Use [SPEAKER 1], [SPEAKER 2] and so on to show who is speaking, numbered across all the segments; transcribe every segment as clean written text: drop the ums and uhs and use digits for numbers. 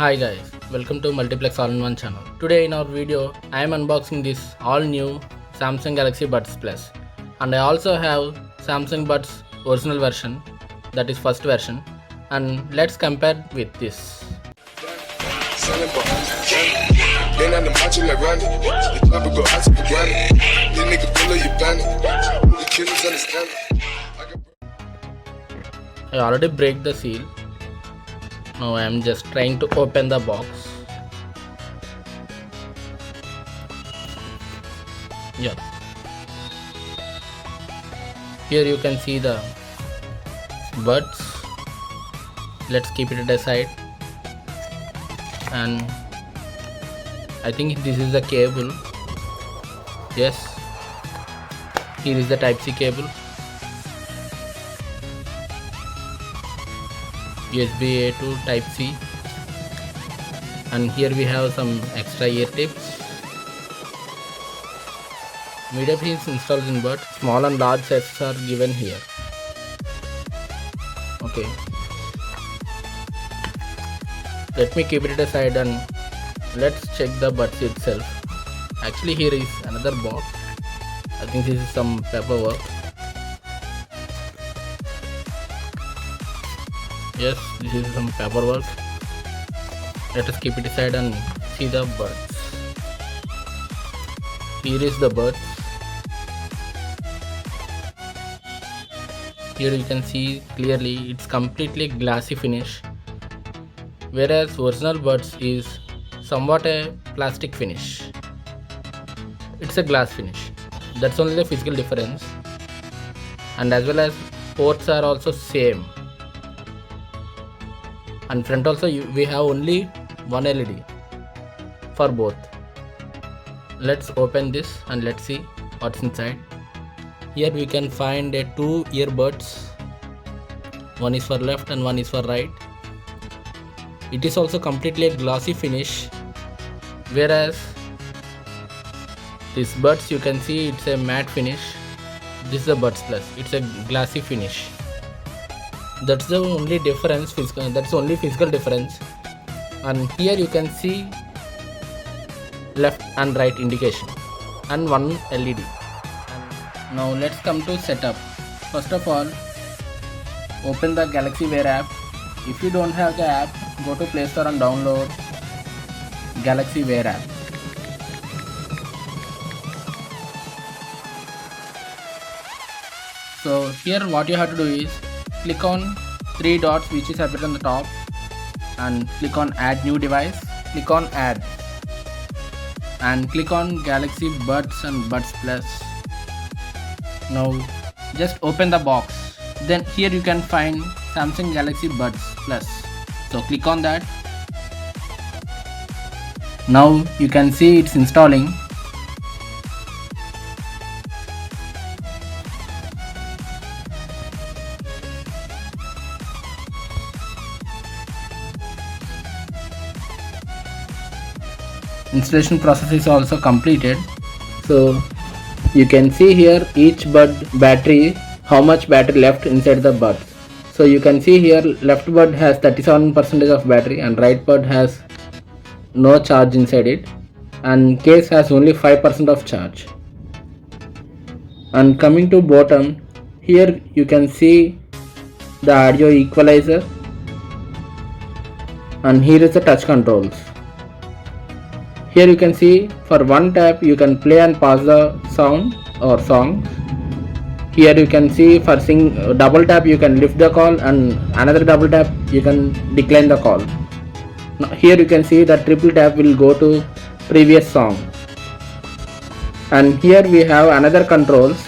[SPEAKER 1] Hi guys, welcome to Multiplex All-in-One channel. Today in our video, I am unboxing this all-new Samsung Galaxy Buds Plus, and I also have Samsung Buds original version, that is first version, and let's compare with this. Then on the macho like Ronnie, the chopper go out to the granny. This nigga pull up your bandit. The killers understand I already break the seal. Now I am just trying to open the box. Yeah. Here you can see the buds. Let's keep it aside. And I think this is the cable. Yes. Here is the Type-C cable. USB A to Type-C, and here we have some extra ear tips. Media pins installed in buds. Small and large sets are given here. Okay, let me keep it aside and let's check the buds itself. Actually, here is another box. I think this is some paperwork. Yes, this is some paperwork. Let us keep it aside and see the buds. Here is the buds. Here you can see clearly it's completely glassy finish, whereas original buds is somewhat a plastic finish. It's a glass finish. That's only the physical difference, and as well as ports are also same. And front also we have only one LED for both. Let's open this and let's see what's inside. Here we can find two earbuds. One is for left and one is for right. It is also completely a glossy finish, whereas this buds you can see it's a matte finish. This is the Buds Plus. It's a glassy finish. That's the only difference, that's the only physical difference. And here you can see left and right indication and one LED. And now let's come to setup. First of all, open the Galaxy Wear app. If you don't have the app, go to Play Store and download Galaxy Wear app. So here what you have to do is click on three dots which is appeared on the top and click on add new device. Click on add and click on Galaxy Buds and Buds Plus. Now just open the box. Then here you can find Samsung Galaxy Buds Plus. So click on that. Now you can see it's installing. Installation process is also completed. So you can see here each bud battery, how much battery left inside the buds. So you can see here left bud has 37% of battery and right bud has no charge inside it, and case has only 5% of charge. And coming to bottom, here you can see the audio equalizer, and here is the touch controls. Here you can see for one tap you can play and pause the sound or song. Here you can see for double tap you can lift the call, and another double tap you can decline the call. Now here you can see that triple tap will go to previous song. And here we have another controls,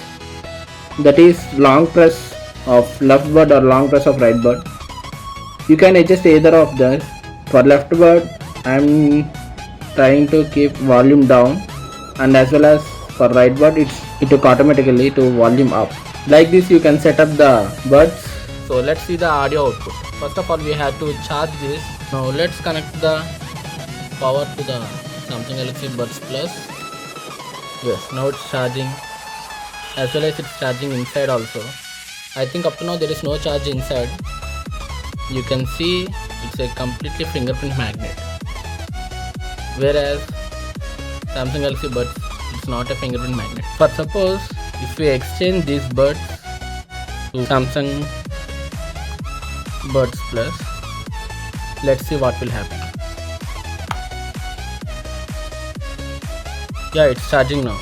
[SPEAKER 1] that is long press of left bud or long press of right bud. You can adjust either of them. For left bud I am trying to keep volume down, and as well as for right bud it took automatically to volume up. Like this you can set up the buds. So let's see the audio output. First of all we have to charge this. Now let's connect the power to the Samsung Galaxy Buds Plus. Yes, now it's charging, as well as it's charging inside also. I think up to now there is no charge inside. You can see it's a completely fingerprint magnet, whereas Samsung Galaxy Buds, it's not a fingerprint magnet. For suppose if we exchange these buds to Samsung Buds Plus, let's see what will happen. Yeah, it's charging now.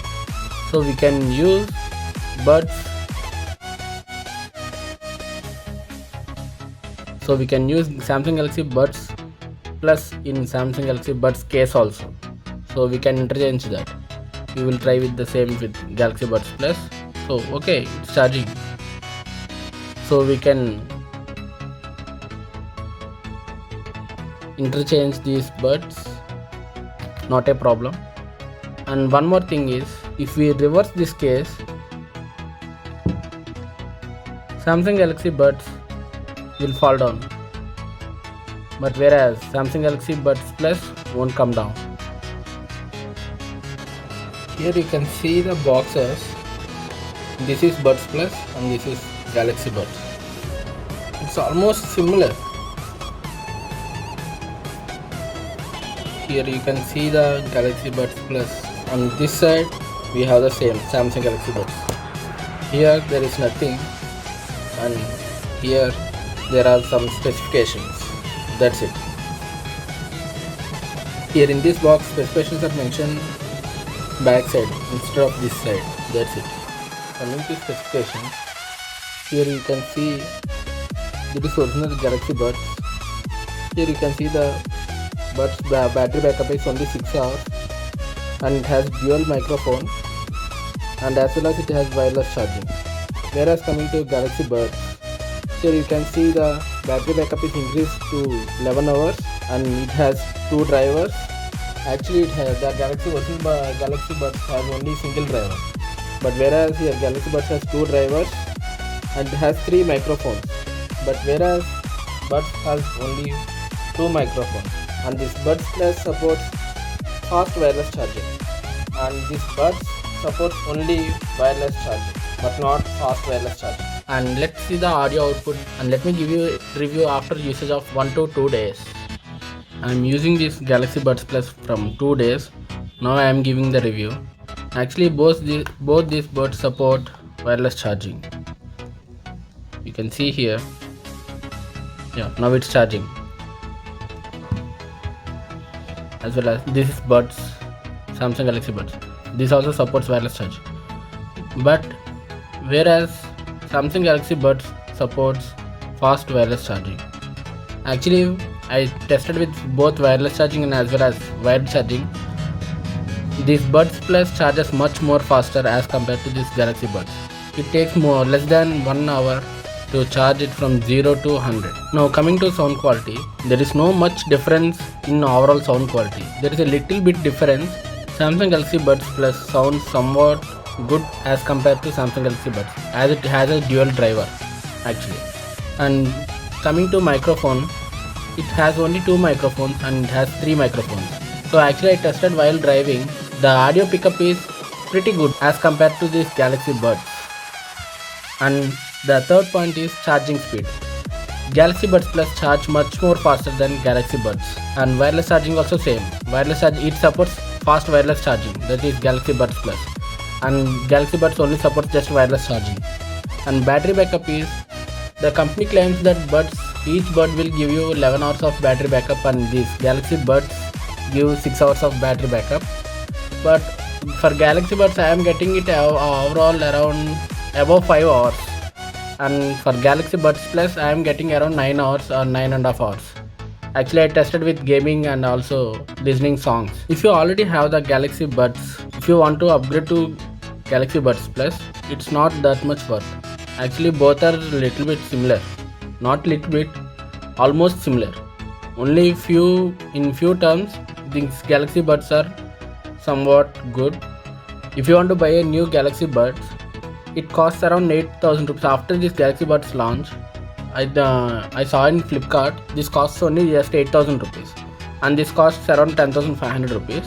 [SPEAKER 1] So we can use buds. So we can use Samsung Galaxy Buds Plus in Samsung Galaxy Buds case also. So we can interchange that. We will try with the same with Galaxy Buds Plus. So okay, it's charging. So we can interchange these buds, not a problem. And one more thing is, if we reverse this case, Samsung Galaxy Buds will fall down, but whereas Samsung Galaxy Buds Plus won't come down. Here you can see the boxes. This is Buds Plus and this is Galaxy Buds. It's almost similar. Here you can see the Galaxy Buds Plus. On this side we have the same Samsung Galaxy Buds. Here there is nothing, and here there are some specifications. That's it. Here in this box specifications are mentioned back side instead of this side. That's it. Coming to specifications, here you can see this is original Galaxy Buds. Here you can see the Buds battery backup is only 6 hours, and it has dual microphone, and as well as it has wireless charging. Whereas coming to Galaxy Buds, here you can see the battery backup is increased to 11 hours, and it has 2 drivers. Actually, it has the Galaxy Buds has only single driver, but whereas here Galaxy Buds has 2 drivers and it has 3 microphones. But whereas Buds has only 2 microphones, and this Buds Plus supports fast wireless charging, and this Buds supports only wireless charging but not fast wireless charging. And let's see the audio output, and let me give you a review after usage of 1 to 2 days. I'm using this Galaxy Buds Plus from 2 days. Now I am giving the review. Actually both these buds support wireless charging. You can see here. Yeah, now it's charging. As well as this is Buds, Samsung Galaxy Buds. This also supports wireless charge. But whereas Samsung Galaxy Buds supports fast wireless charging. Actually, I tested with both wireless charging and as well as wired charging. This Buds Plus charges much more faster as compared to this Galaxy Buds. It takes less than 1 hour to charge it from 0 to 100. Now coming to sound quality, there is no much difference in overall sound quality. There is a little bit difference. Samsung Galaxy Buds Plus sounds somewhat good as compared to Samsung Galaxy Buds, as it has a dual driver actually. And coming to microphone, it has only 2 microphones and it has 3 microphones. So actually I tested while driving. The audio pickup is pretty good as compared to this Galaxy Buds. And the third point is charging speed. Galaxy Buds Plus charge much more faster than Galaxy Buds, and wireless charging also same. Wireless charge, it supports fast wireless charging, that is Galaxy Buds Plus, and Galaxy Buds only supports just wireless charging. And battery backup is, the company claims that each bud will give you 11 hours of battery backup, and these Galaxy Buds give 6 hours of battery backup. But for Galaxy Buds I am getting it overall around above 5 hours, and for Galaxy Buds Plus I am getting around 9 hours or 9.5 hours. Actually I tested with gaming and also listening songs. If you already have the Galaxy Buds, if you want to upgrade to Galaxy Buds Plus, it's not that much worth. Actually both are little bit similar. Not little bit, almost similar. Only in few terms these Galaxy Buds are somewhat good. If you want to buy a new Galaxy Buds, it costs around 8,000 rupees. After this Galaxy Buds launch, I saw in Flipkart, this costs only just 8,000 rupees, and this costs around 10,500 rupees.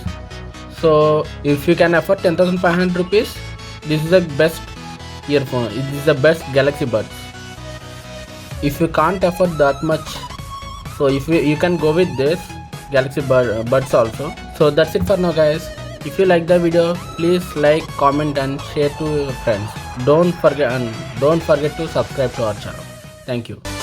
[SPEAKER 1] So if you can afford 10,500 rupees, this is the best earphone. This is the best Galaxy Buds. If you can't afford that much So if you can go with this Galaxy Buds also. So that's it for now guys. If you like the video, please like, comment and share to your friends. Don't forget to subscribe to our channel. Thank you.